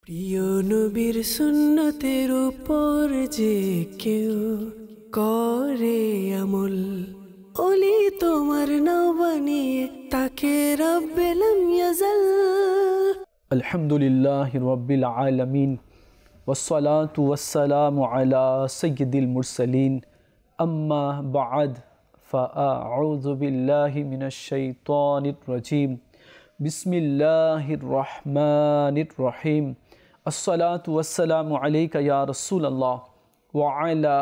প্রিয় নবীর সুন্নতের উপর যে কেউ করে আমল, ওলি তোমার নাও বানিয়ে তাকে রব্বে লাম ইয়াজাল। আলহামদুলিল্লাহি রাব্বিল আলামিন ওয়াসসালাতু ওয়াসসালামু আলা সাইয়্যিদিল মুরসালিন আম্মা বা'দ ফাআউযু বিল্লাহি মিনাশ শাইতানির রাজীম বিসমিল্লাহির রহমানির রহিম আসসালাতু ওয়াসসালামু আলাইকা ইয়া রাসূলুল্লাহ ওয়া আলা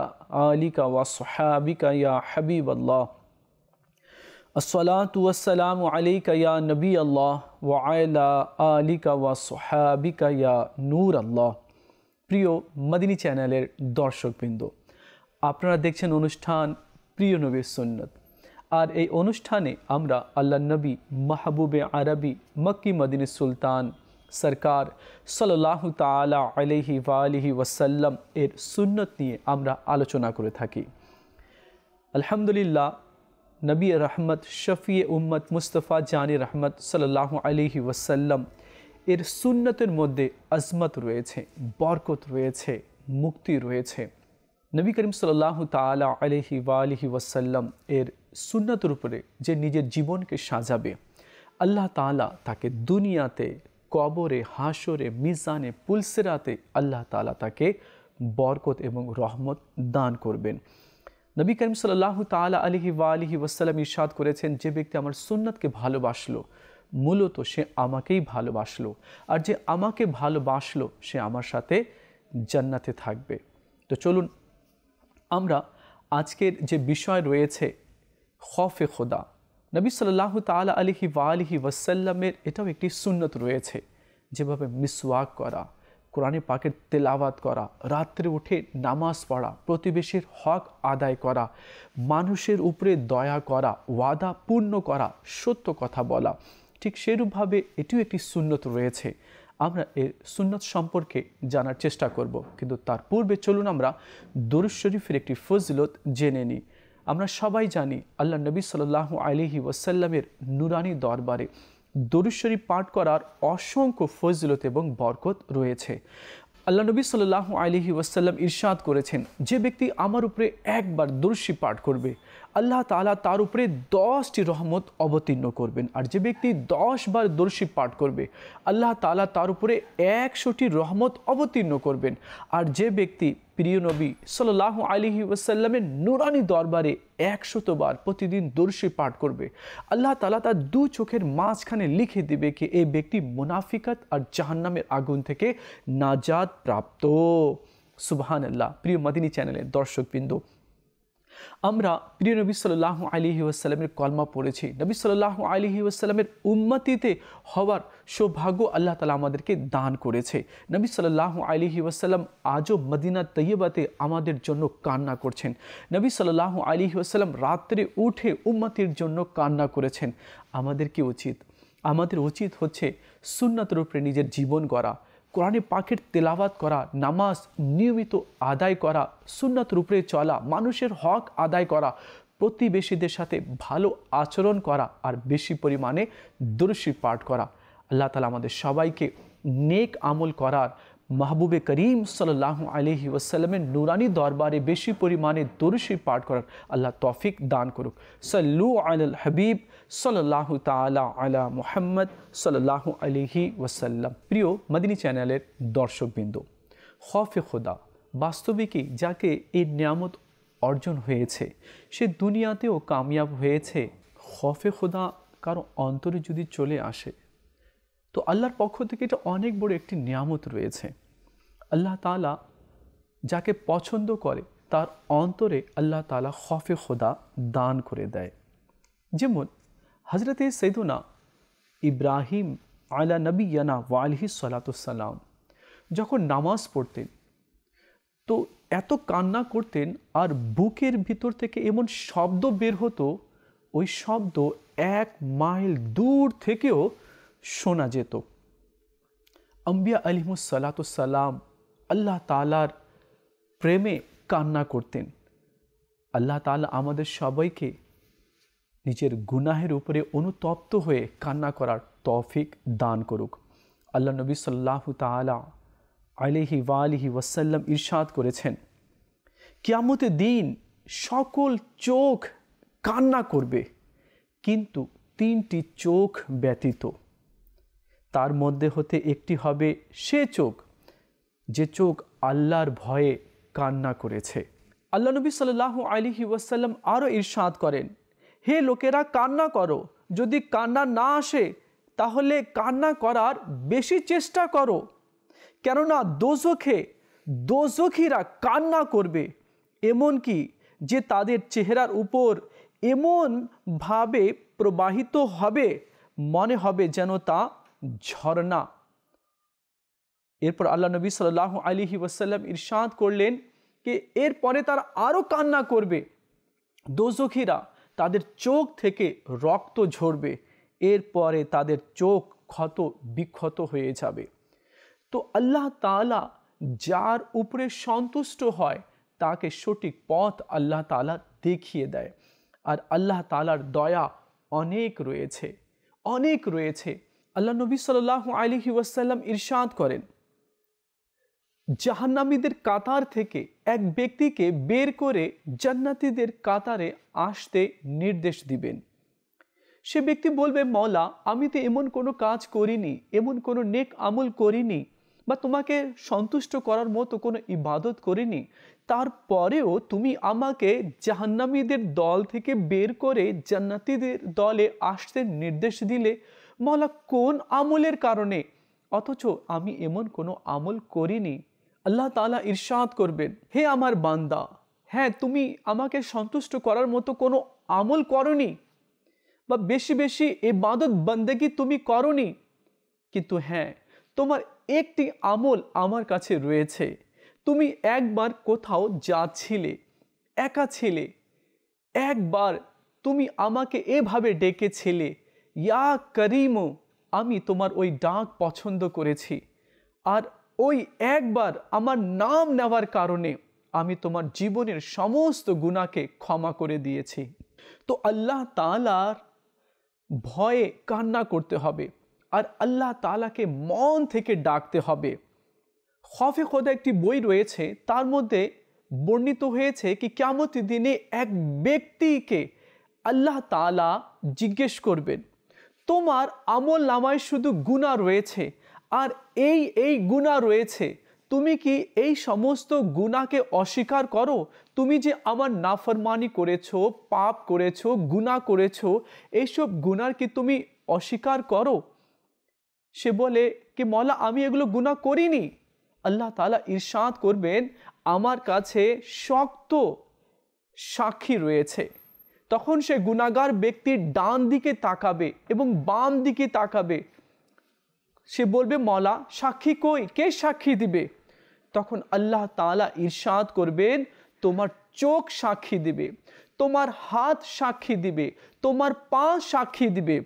আলিকা ওয়া সাহাবিকা ইয়া হাবিবাল্লাহ আসসালাতু ওয়াসসালামু আলাইকা ইয়া নবী আল্লাহ ওয়া আলা আলিকা ওয়া সাহাবিকা ইয়া নূর আল্লাহ। প্রিয় মদিনী চ্যানেলের দর্শকবৃন্দ, আপনারা দেখছেন অনুষ্ঠান প্রিয় নবীর সুন্নত। আর এই অনুষ্ঠানে আমরা আল্লাহ নবী মাহবুবে আরবি মক্কি মদিনী সুলতান সরকার সাল্লাল্লাহু তাআলা আলাইহি ওয়া আলিহি ওয়াসাল্লাম এর সুন্নত নিয়ে আমরা আলোচনা করে থাকি। আলহামদুলিল্লাহ, নবী রহমত শফিয়ে উম্মত মুস্তফা জানি রহমত সাল্লাল্লাহু আলাইহি ওয়াসাল্লাম এর সুন্নতের মধ্যে আজমত রয়েছে, বরকত রয়েছে, মুক্তি রয়েছে। নবী করিম সাল্লাল্লাহু তাআলা আলাইহি ওয়া আলিহি ওয়াসাল্লাম এর সুন্নতের উপরে যে নিজের জীবনকে সাজাবে, আল্লাহ তাআলা তাকে দুনিয়াতে, কবরে, হাসরে, মিজানে, পুলসিরাতে আল্লাহ তাআলা তাকে বরকত এবং রহমত দান করবেন। নবী করিম সাল্লাল্লাহু তাআলা আলাইহি ওয়া আলিহি ওয়াসাল্লাম ইরশাদ করেছেন, যে ব্যক্তি আমার সুন্নতকে ভালোবাসলো মূলত সে আমাকেই ভালোবাসলো, আর যে আমাকে ভালোবাসলো সে আমার সাথে জান্নাতে থাকবে। তো চলুন আমরা আজকের যে বিষয় রয়েছে খৌফে খোদা, নবী সাল্লাল্লাহু তাআলা আলাইহি ওয়া আলিহি ওয়াসাল্লামের এটাও একটি সুন্নত রয়েছে, যেভাবে মিসওয়াক করা, কোরআনে পাকের তেলাওয়াত করা, রাত্রে উঠে নামাজ পড়া, প্রতিবেশীর হক আদায় করা, মানুষের উপরে দয়া করা, ওয়াদা পূর্ণ করা, সত্য কথা বলা, ঠিক সেরূপভাবে এটিও একটি সুন্নত রয়েছে। আমরা এর সুন্নত সম্পর্কে জানার চেষ্টা করব, কিন্তু তার পূর্বে চলুন আমরা দরুদ শরীফের একটি ফজিলত জেনে নিই। আমরা সবাই জানি আল্লাহ নবী সাল্লাল্লাহু আলাইহি ওয়াসাল্লামের নুরানি দরবারে দরুদ শরীফ পাঠ করার অসংখ্য ফজিলত এবং বরকত রয়েছে। আল্লাহ নবী সাল্লাল্লাহু আলাইহি ওয়াসাল্লাম ইরশাদ করেছেন, যে ব্যক্তি আমার উপরে একবার দরুদ শরীফ পাঠ করবে আল্লাহ তাআলা তার উপরে 10টি রহমত অবতীর্ণ করবেন, আর যে ব্যক্তি 10 বার দরুদ শরীফ পাঠ করবে আল্লাহ তাআলা তার উপরে 100টি রহমত অবতীর্ণ করবেন। আর যে ব্যক্তি প্রিয় নবী সাল্লাল্লাহু আলাইহি ওয়াসাল্লামের নুরানি দরবারে 100 বার প্রতিদিন দরুদ শরীফ পাঠ করবে, আল্লাহ তাআলা তার দু চোখের মাঝখানে লিখে দিবে কি এই ব্যক্তি মুনাফিকাত আর জাহান্নামের আগুন থেকে নাজাত প্রাপ্ত। সুবহানাল্লাহ। প্রিয় মদিনী চ্যানেলের দর্শকবৃন্দ, আমরা প্রিয় নবী সাল্লাল্লাহু আলাইহি ওয়াসাল্লামের কলমা পড়েছি, নবী সাল্লাল্লাহু আলাইহি ওয়াসাল্লামের উম্মতিতে হওয়ার সৌভাগ্য আল্লাহ তাআলা আমাদেরকে দান করেছে। নবী সাল্লাল্লাহু আলাইহি ওয়াসাল্লাম আজও মদিনা তৈয়বাতে আমাদের জন্য কান্না করছেন। নবী সাল্লাল্লাহু আলাইহি ওয়াসাল্লাম রাত্রে উঠে উম্মতির জন্য কান্না করেছেন। আমাদের উচিত হচ্ছে সুন্নতের উপরে নিজের জীবন গড়া, কোরআনে পাকের তেলাওয়াত করা, নামাজ নিয়মিত আদায় করা, সুন্নতের উপরে চলা, মানুষের হক আদায় করা, প্রতিবেশীদের সাথে ভালো আচরণ করা, আর বেশি পরিমাণে দরুদ শরীফ পাঠ করা। আল্লাহ তাআলা আমাদের সবাইকে নেক আমল করার, মাহবুবে করিম সাল্লাল্লাহু আলাইহি ওয়াসাল্লামের নুরানি দরবারে বেশি পরিমাণে দরুদ শরীফ পাঠ করার আল্লাহ তৌফিক দান করুক। সাল্লু আলাল হাবিব সাল্লাল্লাহু তাআলা আলা মুহাম্মদ সাল্লাল্লাহু আলাইহি ওয়াসাল্লাম। প্রিয় মদিনী চ্যানেলের দর্শকবৃন্দ, খৌফে খোদা বাস্তবিকই যাকে এই নিয়ামত অর্জন হয়েছে সে দুনিয়াতেও কামিয়াব হয়েছে। খৌফে খোদা কারো অন্তরে যদি চলে আসে তো আল্লাহর পক্ষ থেকে এটা অনেক বড় একটি নিয়ামত রয়েছে। আল্লাহ তাআলা যাকে পছন্দ করে তার অন্তরে আল্লাহ তাআলা খৌফে খোদা দান করে দেয়। যেমন হযরতে সাইয়্যিদুনা ইব্রাহিম আলা নবিয়্যিনা ওয়া আলাইহিস সালাতু সালাম যখন নামাজ পড়তেন তো এত কান্না করতেন, আর বুকের ভিতর থেকে এমন শব্দ বের হতো, ওই শব্দ 1 মাইল দূর থেকেও শোনা যেত। আম্বিয়া আলাইহিমুস সালাতু সালাম আল্লাহ তাআলার প্রেমে কান্না করতেন। আল্লাহ তাআলা আমাদের সবাইকে নিজের গুনাহের উপরে অনুতপ্ত হয়ে কান্না করার তৌফিক দান করুক। আল্লাহ নবী সাল্লাল্লাহু তাআলা আলাইহি ওয়ালিহি ওয়াসাল্লাম ইরশাদ করেছেন, কিয়ামতের দিন সকল চোখ কান্না করবে, কিন্তু 3টি চোখ ব্যতীত। তার মধ্যে হতে একটি হবে সে চোখ যে চোখ আল্লাহর ভয়ে কান্না করেছে। আল্লাহ নবী সাল্লাল্লাহু আলাইহি ওয়াসাল্লাম আরও ইরশাদ করেন, হে লোকেরা কান্না করো, যদি কান্না না আসে তাহলে কান্না করার বেশি চেষ্টা করো, কেননা দোজখীরা কান্না করবে, এমনকি যে তাদের চেহারার উপর এমনভাবে প্রবাহিত হবে মনে হবে যেন তা ঝর্ণা। এরপর আল্লাহ নবী সাল্লাল্লাহু আলাইহি ওয়াসাল্লাম ইরশাদ করলেন যে এরপরে তারা আরও কান্না করবে, দোজখীরা তাদের চোখ থেকে রক্ত ঝরবে, এরপরে তাদের চোখ ক্ষত বিক্ষত হয়ে যাবে। তো আল্লাহ তাআলা যার উপরে সন্তুষ্ট হয় তাকে সঠিক পথ আল্লাহ তাআলা দেখিয়ে দেয়। আর আল্লাহ তাআলার দয়া অনেক রয়েছে। আল্লাহ নবী সাল্লাল্লাহু আলাইহি ওয়াসাল্লাম ইরশাদ করেন, জাহান্নামীদের কাতার থেকে এক ব্যক্তিকে বের করে জান্নাতীদের কাতারে আসতে নির্দেশ দিবেন। সে ব্যক্তি বলবে, মওলা, আমি তো এমন কোনো কাজ করিনি, এমন কোনো নেক আমল করিনি, বা তোমাকে সন্তুষ্ট করার মতো কোনো ইবাদত করিনি, তারপরেও তুমি আমাকে জাহান্নামীদের দল থেকে বের করে জান্নাতীদের দলে আসতে নির্দেশ দিলে, মওলা কোন আমলের কারণে? অথচ আমি এমন কোনো আমল করিনি। আল্লাহ তাআলা ইরশাদ করবেন, হে আমার বান্দা, হ্যাঁ তুমি আমাকে সন্তুষ্ট করার মতো কোনো আমল করনি, বা বেশি বেশি ইবাদত বন্দেগী তুমি করনি, কিন্তু হ্যাঁ তোমার একটি আমল আমার কাছে রয়েছে। তুমি একবার কোথাও যাচ্ছিলে, একা ছিলে, একবার তুমি আমাকে এভাবে ডেকেছিলে, ইয়া করিম, আমি তোমার ওই ডাক পছন্দ করেছি, আর ওই একবার আমার নাম নেওয়ার কারণে আমি তোমার জীবনের সমস্ত গুনাহকে ক্ষমা করে দিয়েছি। তো আল্লাহ তাআলার ভয়ে কান্না করতে হবে, আর আল্লাহ তাআলাকে মন থেকে ডাকতে হবে। খৌফে খোদা একটি বই রয়েছে, তার মধ্যে বর্ণিত হয়েছে কি কিয়ামতের দিনে এক ব্যক্তিকে আল্লাহ তাআলা জিজ্ঞেস করবেন, তোমার আমল নামায় শুধু গুনাহ রয়েছে, আর এই গুনাহ রয়েছে, তুমি কি এই সমস্ত গুনাহকে অস্বীকার করো? তুমি যে আমার নাফরমানি করেছো, পাপ করেছো, গুনাহ করেছো, এইসব গুনাহ কি তুমি অস্বীকার করো? সে বলে কি, মওলা আমি এগুলো গুনাহ করিনি। আল্লাহ তাআলা ইরশাদ করবেন, আমার কাছে শক্ত সাক্ষী রয়েছে। তখন সে গুনাহগার ব্যক্তির ডান দিকে তাকাবে এবং বাম দিকে তাকাবে। সে বলবে, মওলা সাক্ষী কই, কে সাক্ষী দিবে? তখন আল্লাহ তাআলা ইরশাদ করবেন, তোমার চোখ সাক্ষী দিবে, তোমার হাত সাক্ষী দিবে, তোমার পা সাক্ষী দিবে,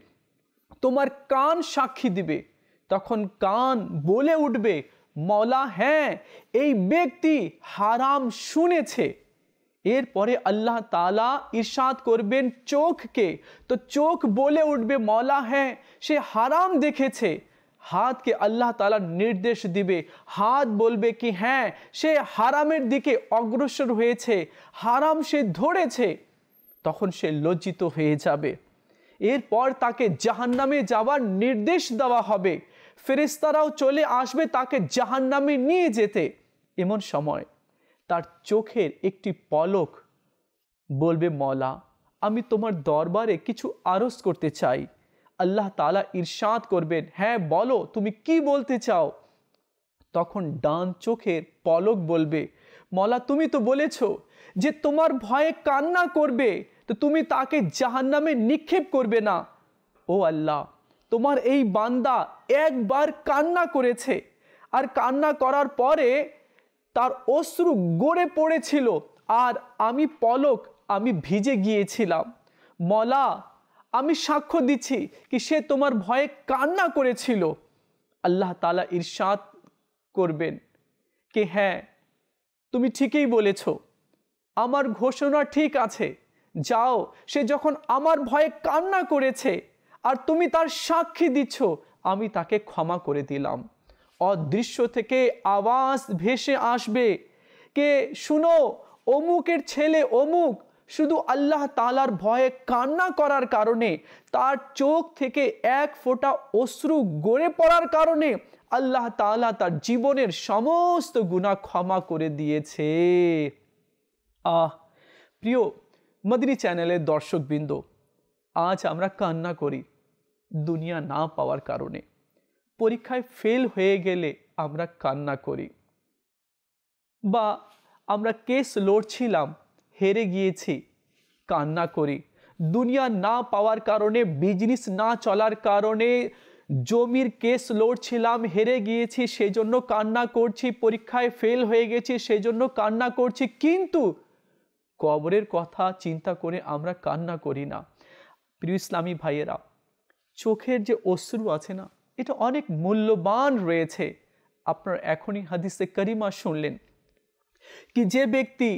তোমার কান সাক্ষী দিবে। তখন কান বলে উঠবে, মওলা হ্যাঁ এই ব্যক্তি হারাম শুনেছে। এরপরে আল্লাহ তাআলা ইরশাদ করবেন চোখকে, তো চোখ বলে উঠবে, মওলা হ্যাঁ সে হারাম দেখেছে। হাতকে আল্লাহ তাআলা নির্দেশ দিবে, হাত বলবে কি হ্যাঁ সে হারামের দিকে অগ্রসর হয়েছে, হারাম সে ধরেছে। তখন সে লজ্জিত হয়ে যাবে। এরপর তাকে জাহান্নামে যাওয়ার নির্দেশ দেওয়া হবে, ফেরেশতারাও চলে আসবে তাকে জাহান্নামে নিয়ে যেতে। এমন সময় তার চোখের একটি পলক বলবে, মওলা আমি তোমার দরবারে কিছু আরজ করতে চাই। আল্লাহ তাআলা ইরশাদ করবেন, হ্যাঁ বলো তুমি কি বলতে চাও? তখন ডান চোখের পলক বলবে, মওলা তুমি তো বলেছো যে তোমার ভয়ে কান্না করবে, তো তুমি তাকে জাহান্নামে নিক্ষেপ করবে না। ও আল্লাহ, তোমার এই বান্দা একবার কান্না করেছে, আর কান্না করার পরে তার অশ্রু গড়ে পড়েছিল, আর আমি ভিজে গিয়েছিলাম। মওলা আমি সাক্ষ্য দিচ্ছি কি সে তোমার ভয়ে কান্না করেছিল। আল্লাহ তাআলা ইরশাদ করবেন কি হ্যাঁ তুমি ঠিকই বলেছ, আমার ঘোষণা ঠিক আছে, যাও সে যখন আমার ভয়ে কান্না করেছে আর তুমি তার সাক্ষী দিচ্ছ, আমি তাকে ক্ষমা করে দিলাম। অদৃশ্য থেকে আওয়াজ ভেসে আসবে, কে শুনো অমুকের ছেলে অমুক শুধু আল্লাহ তাআলার ভয়ে কান্না করার কারণে, তার চোখ থেকে এক ফোঁটা অশ্রু গড়ে পড়ার কারণে আল্লাহ তাআলা তার জীবনের সমস্ত গুনাহ ক্ষমা করে দিয়েছে। প্রিয় মদিনী চ্যানেলের দর্শকবৃন্দ, আজ আমরা কান্না করি দুনিয়া না পাওয়ার কারণে, পরীক্ষায় ফেল হয়ে গেলে আমরা কান্না করি, বা আমরা কেস লড়ছিলাম হেরে গিয়েছি কান্না করি, দুনিয়া না পাওয়ার কারণে, বিজনেস না চলার কারণে, জমির কেস লড়ছিলাম হেরে গিয়েছি সেজন্য কান্না করছি, পরীক্ষায় ফেল হয়ে গেছি সেজন্য কান্না করছি, কিন্তু কবরের কথা চিন্তা করে আমরা কান্না করি না। প্রিয় ইসলামী ভাইয়েরা, চোখের যে অশ্রু আছে না, এটা অনেক মূল্যবান রয়েছে। আপনারা এখনই হাদিসে কারিমা শুনলেন কি যে ব্যক্তি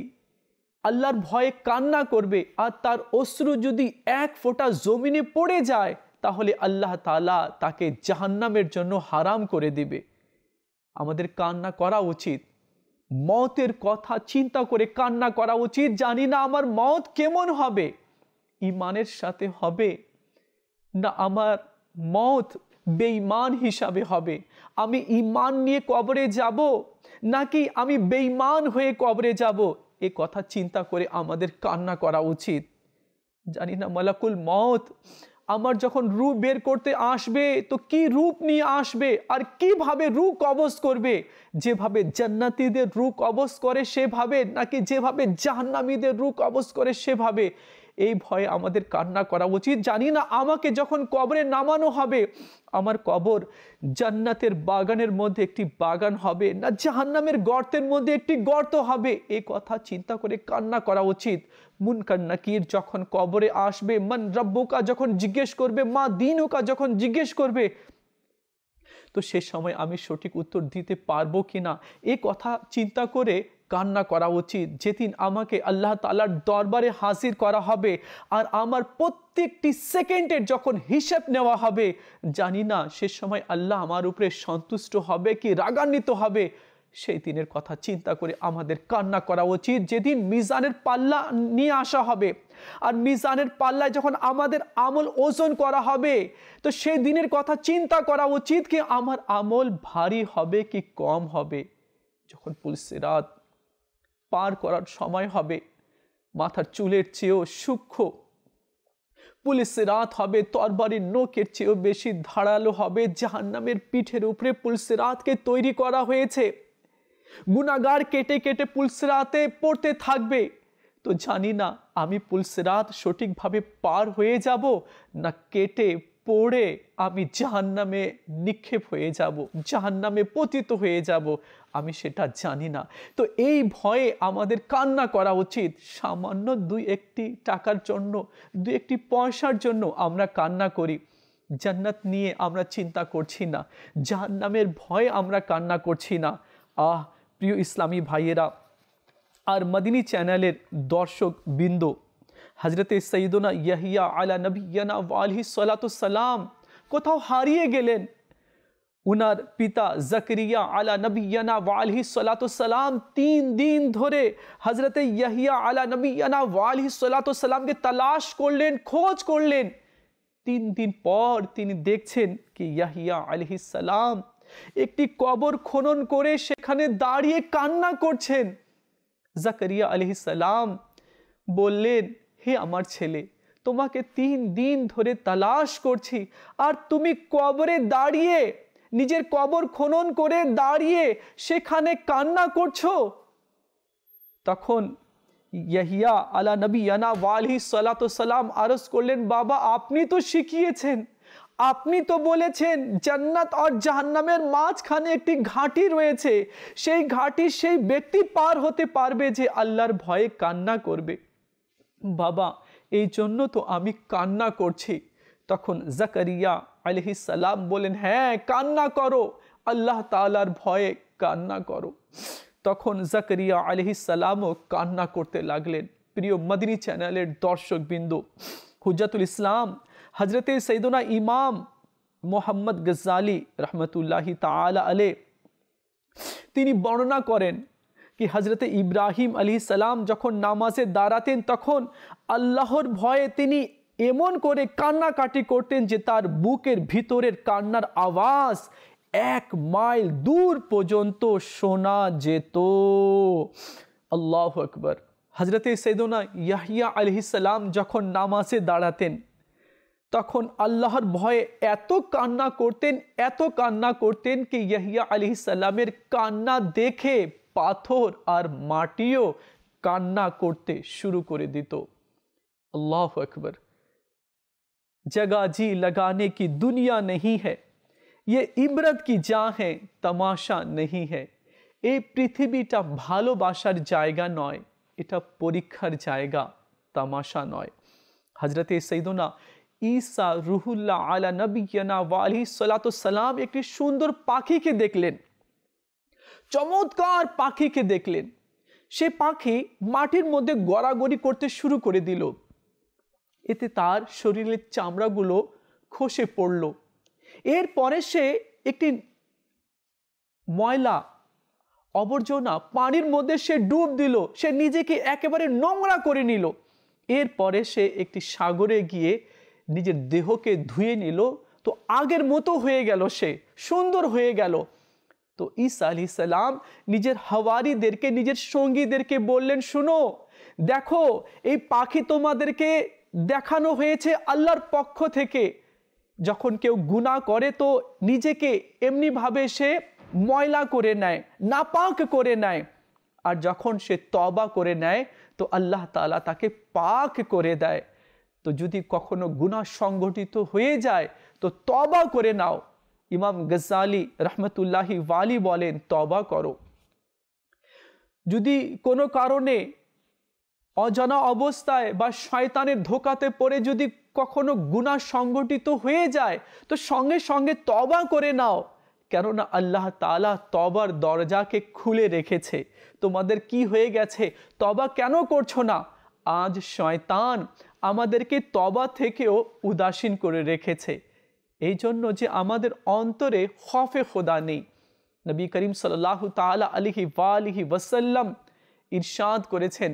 আল্লাহর ভয়ে কান্না করবে আর তার অশ্রু যদি এক ফোঁটা জমিনে পড়ে যায়, তাহলে আল্লাহ তাআলা তাকে জাহান্নামের জন্য হারাম করে দিবে। আমাদের কান্না করা উচিত, মওতের কথা চিন্তা করে কান্না করা উচিত। জানি না আমার মওত কেমন হবে, ঈমানের সাথে হবে না আমার মওত বেঈমান হিসাবে হবে, আমি ঈমান নিয়ে কবরে যাব নাকি আমি বেঈমান হয়ে কবরে যাব, এ কথা চিন্তা করে আমাদের কান্না করা উচিত। জানি না মালাকুল মওত আমার যখন রূহ বের করতে আসবে তো কি রূপ নিয়ে আসবে আর কিভাবে রূহ কবজ করবে, যেভাবে জান্নাতীদের রূহ কবজ করে সেভাবে নাকি যেভাবে জাহান্নামীদের রূহ কবজ করে সেভাবে, এই ভয়ে আমাদের কান্না করা উচিত। জানি না আমাকে যখন কবরে নামানো হবে আমার কবর জান্নাতের বাগানের মধ্যে একটি বাগান হবে না জাহান্নামের গর্তের মধ্যে একটি গর্ত হবে, এই কথা চিন্তা করে কান্না করা উচিত। মুনকার নাকির যখন কবরে আসবে, মান রব্বুকা যখন জিজ্ঞেস করবে, মা দীনুকা যখন জিজ্ঞেস করবে, তো সে সময় আমি সঠিক উত্তর দিতে পারবো কিনা, এ কথা চিন্তা করে কান্না করা উচিত। যেদিন আমাকে আল্লাহ তাআলার দরবারে হাজির করা হবে আর আমার প্রত্যেকটি সেকেন্ডের যখন হিসাব নেওয়া হবে, জানি না সে সময় আল্লাহ আমার উপরে সন্তুষ্ট হবে কি রাগান্বিত হবে, সেই দিনের কথা চিন্তা করে আমাদের কান্না করা উচিত। যেদিন মিজানের পাল্লা নিয়ে আসা হবে আর মিজানের পাল্লায় যখন আমাদের আমল ওজন করা হবে, তো সেই দিনের কথা চিন্তা করা উচিত কি আমার আমল ভারী হবে কি কম হবে। যখন পুলসিরাত পার করার সময় হবে, মাথার চুলের চেয়েও সূক্ষ্ম পুলসিরাত হবে, তরবারির নোকের চেয়েও বেশি ধারালো হবে। জাহান্নামের পিঠের উপরে পুলসিরাতকে তৈরি করা হয়েছে, গুনাহগার কেটে কেটে পুলসিরাতে পড়তে থাকবে। তো জানি না আমি পুলসিরাত সঠিকভাবে পার হয়ে যাব না কেটে পড়ে আমি জাহান্নামে নিক্ষেপ হয়ে যাব, জাহান্নামে পতিত হয়ে যাব, আমি সেটা জানি না। তো এই ভয়ে আমাদের কান্না করা উচিত। সামান্য দুই একটি টাকার জন্য, দুই একটি পয়সার জন্য আমরা কান্না করি, জান্নাত নিয়ে আমরা চিন্তা করছি না, জাহান্নামের ভয়ে আমরা কান্না করছি না। প্রিয় ইসলামী ভাইয়েরা আর মদিনী চ্যানেলের দর্শক বৃন্দ, হজরতে সৈয়দনা ইয়াহিয়া আলা নবিয়্যিনা ওয়া আলাইহিস সালাতু সালাম কোথাও হারিয়ে গেলেন। উনার পিতা জাকরিয়া আলা নবিয়্যিনা ওয়া আলাইহিস সালাতু সালাম 3 দিন ধরে হজরতে ইয়াহিয়া আলা নবিয়্যিনা ওয়া আলাইহিস সালাতু সালামকে তালাশ করলেন, খোঁজ করলেন। 3 দিন পর তিনি দেখছেন কি ইয়াহিয়া আলাইহিস সালাম একটি কবর খনন করে সেখানে দাঁড়িয়ে কান্না করছেন। জাকরিয়া আলাইহিস সালাম বললেন, হে আমার ছেলে, তোমাকে 3 দিন ধরে তালাশ করছি আর তুমি কবরে দাঁড়িয়ে, নিজের কবর খনন করে দাঁড়িয়ে সেখানে কান্না করছো। তখন ইয়াহিয়া আলা নবিয়্যিনা ওয়া আলাইহিস সালাতু সালাম আরজ করলেন, বাবা আপনি তো শিখিয়েছেন, আপনি তো বলেছেন জান্নাত আর জাহান্নামের মাঝখানে একটি ঘাঁটি রয়েছে, সেই ঘাঁটি সেই ব্যক্তি পার হতে পারবে যে আল্লাহর ভয়ে কান্না করবে। বাবা এই জন্য তো আমি কান্না করছি। তখন জাকারিয়া আলাইহিস সালাম বলেন, হ্যাঁ কান্না করো, আল্লাহ তাআলার ভয়ে কান্না করো। তখন জাকারিয়া আলাইহিস সালামও কান্না করতে লাগলেন। প্রিয় মদিনী চ্যানেলের দর্শকবৃন্দ, হুজ্জাতুল ইসলাম হজরতে সৈয়দনা ইমাম মোহাম্মদ গজ্জালি রহমতুল্লাহি তাআলা আলাইহি তিনি বর্ণনা করেন কি হজরতে ইব্রাহিম আলাইহিস সালাম যখন নামাজে দাঁড়াতেন তখন আল্লাহর ভয়ে তিনি এমন করে কান্নাকাটি করতেন যে তার বুকের ভিতরের কান্নার আওয়াজ 1 মাইল দূর পর্যন্ত শোনা যেত। আল্লাহু আকবার। হজরতে সৈয়দনা ইয়াহইয়া আলাইহিস সালাম যখন নামাজে দাঁড়াতেন তখন আল্লাহর ভয়ে এত কান্না করতেন কি ইয়াহইয়া আলাইহিস সালামের কান্না দেখে পাথর আর মাটিও কান্না করতে শুরু করে দিত। আল্লাহু আকবার। जगह जी लगाने की दुनिया नहीं है, ये इबरत की जहाँ है, तमाशा नहीं है। এই পৃথিবীটা ভালোবাসার জায়গা নয়, এটা পরীক্ষার জায়গা, তামাশা নয়। হযরতে সৈয়দনা ঈসা রুহুল্লাহ আলা নবিয়্যিনা ওয়া আলাইহিস সালাতু সালাম একটি সুন্দর পাখিকে দেখলেন, চমৎকার পাখিকে দেখলেন। সে পাখি মাটির মধ্যে গড়াগড়ি করতে শুরু করে দিল। এতে তার শরীরের চামড়াগুলো খসে পড়ল। এরপরে সে একটি ময়লা আবর্জনা পানির মধ্যে সে ডুব দিল, সে নিজেকে একেবারে নোংরা করে নিল। এরপরে সে একটি সাগরে গিয়ে নিজের দেহকে ধুয়ে নিল, তো আগের মতো হয়ে গেল, সে সুন্দর হয়ে গেল। তো ঈসা আলাইহিস সালাম নিজের হাওয়ারিদেরকে, নিজের সঙ্গীদেরকে বললেন, শুনো, দেখো এই পাখি তোমাদেরকে দেখানো হয়েছে আল্লাহর পক্ষ থেকে। যখন কেউ গুনাহ করে তো নিজেকে এমনিভাবে সে ময়লা করে নেয়, নাপাক করে নেয়, আর যখন সে তওবা করে নেয় তো আল্লাহ তাআলা তাকে পাক করে দেয়। তো যদি কখনো গুনাহ সংগঠিত হয়ে যায় তো তওবা করে নাও। ইমাম গজ্জালি রহমতুল্লাহি ওয়ালি বলেন, তওবা করো। যদি কোনো কারণে অজানা অবস্থায় বা শয়তানের ধোঁকাতে পড়ে যদি কখনো গুনাহ সংগঠিত হয়ে যায় তো সঙ্গে সঙ্গে তওবা করে নাও, কেননা আল্লাহ তাআলা তওবার দরজাকে খুলে রেখেছে। তোমাদের কি হয়ে গেছে, তওবা কেন করছো না? আজ শয়তান আমাদেরকে তওবা থেকেও উদাসীন করে রেখেছে, এই জন্য যে আমাদের অন্তরে খৌফে খোদা নেই। নবী করিম সাল্লাল্লাহু তাআলা আলাইহি ওয়া আলিহি ওয়াসাল্লাম ইরশাদ করেছেন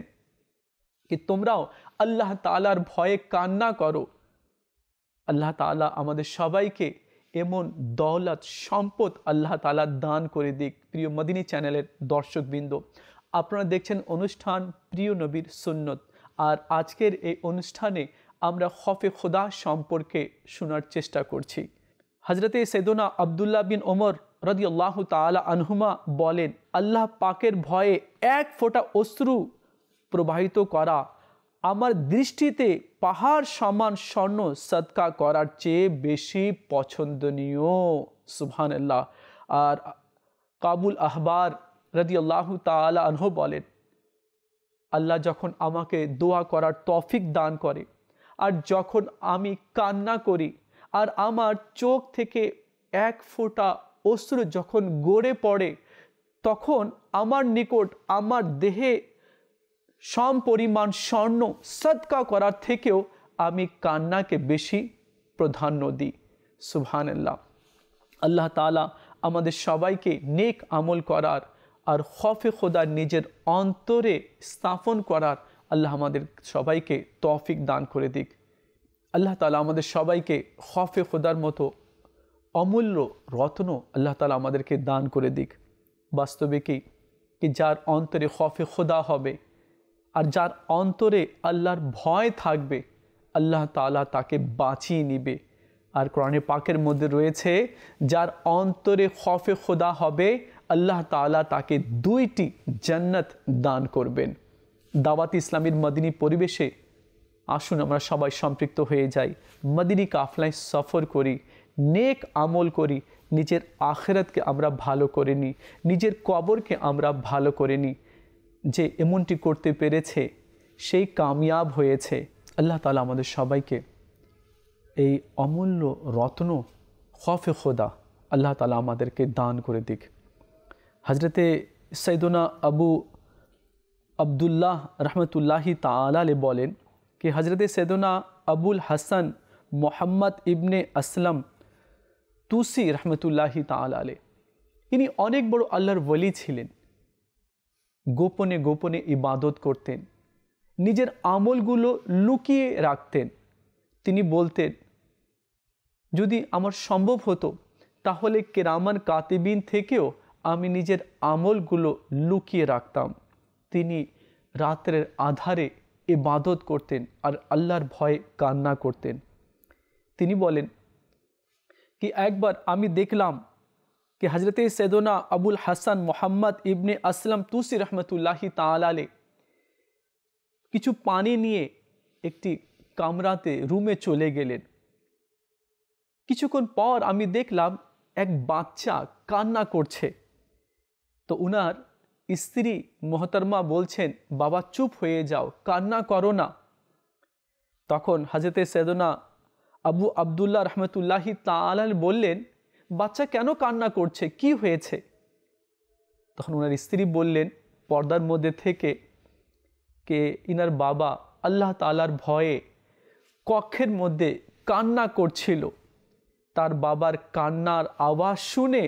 कि তোমরাও আল্লাহ তাআলার ভয়ে কান্না করো। আল্লাহ তাআলা আমাদের সবাইকে এমন দৌলত সম্পদ আল্লাহ তাআলা দান করে দিক। প্রিয় মদিনী চ্যানেলের দর্শকবৃন্দ, আপনারা দেখছেন অনুষ্ঠান প্রিয় নবীর সুন্নত, আর আজকের এই অনুষ্ঠানে আমরা খৌফে খোদা সম্পর্কে শোনার চেষ্টা করছি। হযরতে সৈয়দনা আব্দুল্লাহ বিন ওমর রাদিয়াল্লাহু তাআলা আনহুমা বলেন, আল্লাহ পাকের ভয়ে 1 ফোঁটা অশ্রু প্রবাহিত করা আমার দৃষ্টিতে পাহাড় সমান স্বর্ণ সদকা করার চেয়ে বেশি পছন্দনীয়। সুবহানাল্লাহ। আর কাবুল আহবার রাদিয়াল্লাহু তাআলা আনহু বলেন, আল্লাহ যখন আমাকে দোয়া করার তৌফিক দান করে আর যখন আমি কান্না করি আর আমার চোখ থেকে 1 ফোঁটা অশ্রু যখন গড়ে পড়ে, তখন আমার নিকট আমার দেহে সম পরিমাণ স্বর্ণ সদকা করার থেকেও আমি কান্নাকে বেশি প্রাধান্য দিই। সুবহানাল্লাহ। আল্লাহ তাআলা আমাদের সবাইকে নেক আমল করার আর খৌফে খোদা নিজের অন্তরে স্থাপন করার আল্লাহ আমাদের সবাইকে তৌফিক দান করে দিক। আল্লাহ তাআলা আমাদের সবাইকে খৌফে খোদার মতো অমূল্য রত্ন আল্লাহ তাআলা আমাদেরকে দান করে দিক। বাস্তবে কি যার অন্তরে খৌফে খোদা হবে আর যার অন্তরে আল্লাহর ভয় থাকবে, আল্লাহ তাআলা তাকে বাঁচিয়ে নিবে। আর কোরআনে পাকের মধ্যে রয়েছে, যার অন্তরে খৌফে খোদা হবে আল্লাহ তাআলা তাকে 2টি জান্নাত দান করবেন। দাওয়াত ইসলামীর মদিনী পরিবেশে আসুন আমরা সবাই সম্পৃক্ত হয়ে যাই, মদিনী কাফলায় সফর করি, নেক আমল করি, নিজের আখিরাতকে আমরা ভালো করে নিই, নিজের কবরকে আমরা ভালো করে নিই। যে এমনটি করতে পেরেছে সেই কামিয়াব হয়েছে। আল্লাহ তাআলা আমাদের সবাইকে এই অমূল্য রত্ন খৌফে খোদা আল্লাহ তাআলা আমাদেরকে দান করে দিক। হযরতে সৈয়দনা আবু আব্দুল্লাহ রহমতুল্লাহি তাআলা আলাইহি বলেন कि हज़रत सैयदना अबुल हसन मोहम्मद इब्ने असलम तूसी रहमतुल्लाहि ताला अलैह ইনি অনেক বড় আল্লাহর ওয়ালি ছিলেন। গোপনে গোপনে ইবাদত করতেন, নিজের আমলগুলো লুকিয়ে রাখতেন। তিনি বলতেন, যদি আমার সম্ভব হতো তাহলে কেরামান কাতিবিন থেকেও আমি নিজের আমলগুলো লুকিয়ে রাখতাম। তিনি রাত্রের আধারে ইবাদত করতেন আর আল্লাহর ভয়ে কান্না করতেন। তিনি বলেন कि एक बार আমি দেখলাম कि हज़रत सैयदना अबुल हसन मोहम्मद इब्ने असलम तुसी रहमतुल्लाहि ताआला अलैह কিছু পানি নিয়ে একটি কামরাতে রুমে চলে গেলেন। কিছুক্ষণ পর আমি দেখলাম এক বাচ্চা কান্না করছে। তো উনার স্ত্রী মোহতরমা বলছেন, বাবা চুপ হয়ে যাও, কান্না করো না। তখন হযরত সৈয়দনা আবু আবদুল্লাহ রহমতুল্লাহি তাআলা বললেন, বাচ্চা কেন কান্না করছে, কি হয়েছে? তখন ওনার স্ত্রী বললেন পর্দার মধ্যে থেকে, কে ইনার বাবা আল্লাহ তাআলার ভয়ে কক্ষের মধ্যে কান্না করছিল। তার বাবার কান্নার আওয়াজ শুনে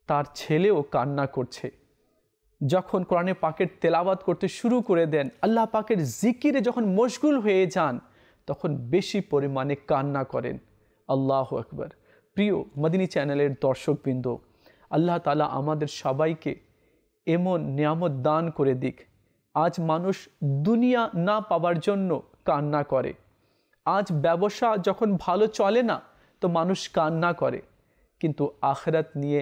তার ছেলেও কান্না করছে। যখন কোরআনে পাকের তেলাওয়াত করতে শুরু করে দেন, আল্লাহ পাকের জিকিরে যখন মশগুল হয়ে যান, তখন বেশি পরিমাণে কান্না করেন। আল্লাহু আকবার। প্রিয় মদিনী চ্যানেলের দর্শকবৃন্দ, আল্লাহ তাআলা আমাদের সবাইকে এমন নিয়ামত দান করে দিক। আজ মানুষ দুনিয়া না পাওয়ার জন্য কান্না করে। আজ ব্যবসা যখন ভালো চলে না তো মানুষ কান্না করে, কিন্তু আখিরাত নিয়ে,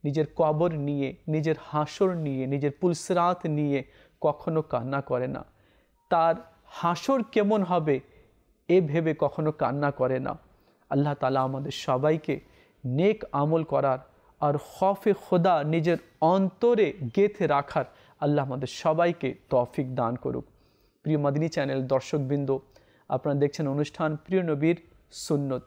নিজের কবর নিয়ে, নিজের হাসর নিয়ে, নিজের পুলসিরাত নিয়ে কখনো কান্না করে না। তার হাসর কেমন হবে এ ভেবে কখনো কান্না করে না। আল্লাহ তাআলা আমাদের সবাইকে নেক আমল করার আর খৌফে খোদা নিজের অন্তরে গেঁথে রাখার আল্লাহ আমাদের সবাইকে তৌফিক দান করুক। প্রিয় মদিনী চ্যানেল দর্শকবৃন্দ, আপনারা দেখছেন অনুষ্ঠান প্রিয় নবীর সুন্নত।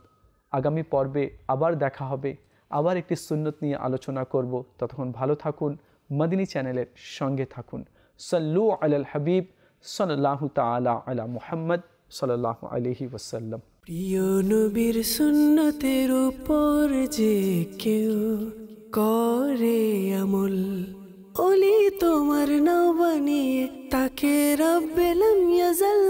আগামী পর্বে আবার দেখা হবে, আবার একটি সুন্নত নিয়ে আলোচনা করব। ততক্ষণ ভালো থাকুন, মদিনী চ্যানেলের সঙ্গে থাকুন। সাল্লু আলাল হাবিব সাল্লাল্লাহু তাআলা আলা মুহাম্মদ সাল্লাল্লাহু আলাইহি ওয়াসাল্লাম। প্রিয় নবীর সুন্নতের উপর যে কেউ করে আমল, ওলি তোমার নাও বানিয়ে তাকে রব্বে লাম ইয়াজাল